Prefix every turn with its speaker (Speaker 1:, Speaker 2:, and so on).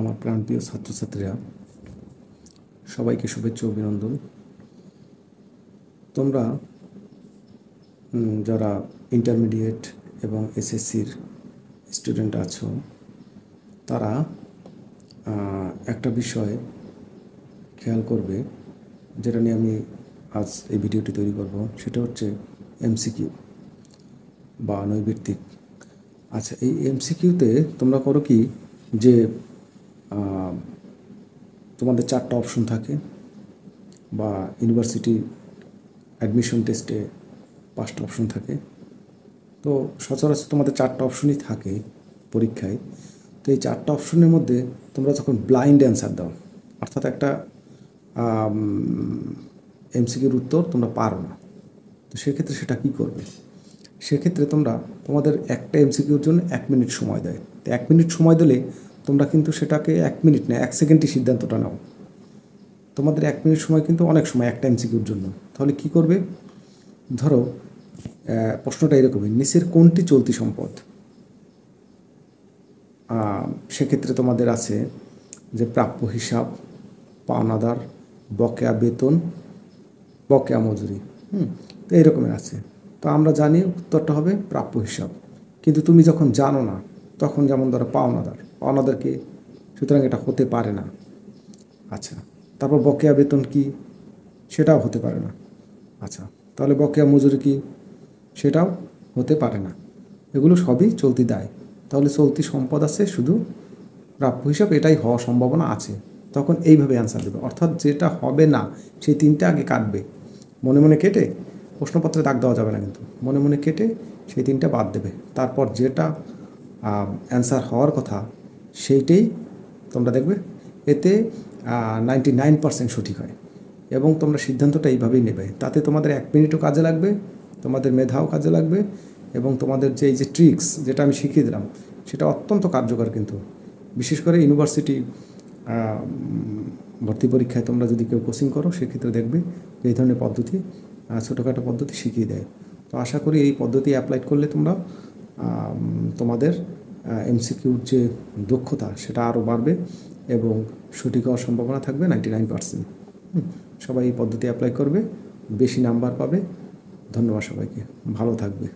Speaker 1: আমার প্রাণপ্রিয় ছাত্রছাত্রীরা, সবাইকে শুভেচ্ছা ও অভিনন্দন। তোমরা যারা ইন্টারমিডিয়েট এবং এসএসসির স্টুডেন্ট আছো, তারা একটা বিষয় খেয়াল করবে, যেটা নিয়ে আমি আজ এই ভিডিওটি তৈরি করব। সেটা হচ্ছে এমসিকিউ বা নৈর্ব্যক্তিক। আচ্ছা, এই এমসিকিউতে তোমরা করো কি, যে তোমাদের 4টা অপশন থাকে, বা ইউনিভার্সিটি অ্যাডমিশন টেস্টে 5টা অপশন থাকে। তো সচরাচর তোমাদের 4টা অপশনই থাকে পরীক্ষায়। তো এই 4টা অপশনের মধ্যে তোমরা যখন ব্লাইন্ড অ্যান্সার দাও, অর্থাৎ একটা এমসিকিউর উত্তর তোমরা পারো না, তো সেক্ষেত্রে সেটা কী করবে? সেক্ষেত্রে তোমাদের একটা এমসিকিউর জন্য 1 মিনিট সময় দেয়। তো 1 মিনিট সময় দিলে তোমরা কিন্তু সেটাকে 1 মিনিট না, 1 সেকেন্ডই সিদ্ধান্তটা নাও। তোমাদের 1 মিনিট সময় কিন্তু অনেক সময় একটা এমসিকিউর জন্য। তাহলে কি করবে? ধরো প্রশ্নটা এরকমই, নিচের কোনটি চলতি সম্পদ? সেক্ষেত্রে তোমাদের আছে যে প্রাপ্য হিসাব, পাওনাদার, বকেয়া বেতন, বকেয়া মজুরি। তো এইরকমের আছে। তো আমরা জানি উত্তরটা হবে প্রাপ্য হিসাব। কিন্তু তুমি যখন জানো না, তখন যেমন ধরো পাওনাদারকে, সুতরাং এটা হতে পারে না। আচ্ছা, তারপর বকেয়া বেতন কি? সেটাও হতে পারে না। আচ্ছা, তাহলে বকেয়া মজুরি কি? সেটাও হতে পারে না। এগুলো সবই চলতি দায়। তাহলে চলতি সম্পদ আছে শুধু প্রাপ্য হিসাব, এটাই হওয়ার সম্ভাবনা আছে। তখন এইভাবে অ্যান্সার দেবে, অর্থাৎ যেটা হবে না সেই 3টা আগে কাটবে, মনে মনে কেটে, প্রশ্নপত্রে দাগ দেওয়া যাবে না কিন্তু, মনে মনে কেটে সেই 3টা বাদ দেবে। তারপর যেটা অ্যান্সার হওয়ার কথা সেইটাই তোমরা দেখবে। এতে 99% সঠিক হয়, এবং তোমরা সিদ্ধান্তটা এইভাবেই নেবে। তাতে তোমাদের 1 মিনিটও কাজে লাগবে, তোমাদের মেধাও কাজে লাগবে, এবং তোমাদের যে এই যে ট্রিক্স যেটা আমি শিখিয়ে দিলাম সেটা অত্যন্ত কার্যকর। কিন্তু বিশেষ করে ইউনিভার্সিটি ভর্তি পরীক্ষায় তোমরা যদি কেউ কোচিং করো, সেক্ষেত্রে দেখবে যে এই ধরনের পদ্ধতি, ছোটোখাটো পদ্ধতি শিখিয়ে দেয়। তো আশা করি এই পদ্ধতি অ্যাপ্লাই করলে তোমরা তোমাদের এমসিকিউর যে দক্ষতা সেটা আরও বাড়বে, এবং সঠিক হওয়ার সম্ভাবনা থাকবে 99%। সবাই এই পদ্ধতি অ্যাপ্লাই করবে, বেশি নাম্বার পাবে। ধন্যবাদ সবাইকে, ভালো থাকবে।